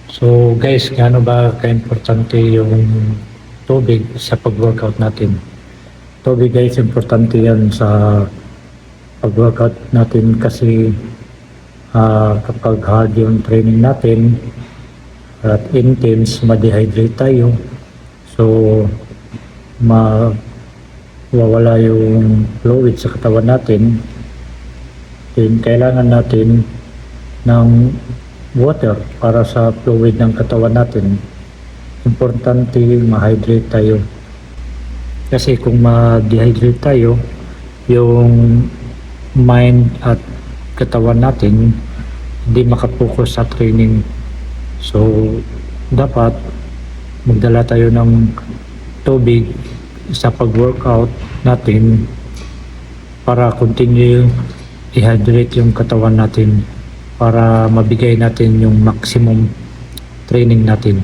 So guys, gaano ba ka-importante yung tubig sa pag-workout natin? Tubig guys, importante yan sa pag-workout natin kasi kapag hard yung training natin at intense, ma-dehydrate tayo. So, mawawala yung fluid sa katawan natin. Then, kailangan natin ng water para sa fluid ng katawan natin. Importante ma-hydrate tayo. Kasi kung ma-dehydrate tayo, yung mind at katawan natin hindi makapokus sa training. So, dapat magdala tayo ng tubig sa pag-workout natin para continue i-hydrate yung katawan natin para mabigay natin yung maximum training natin.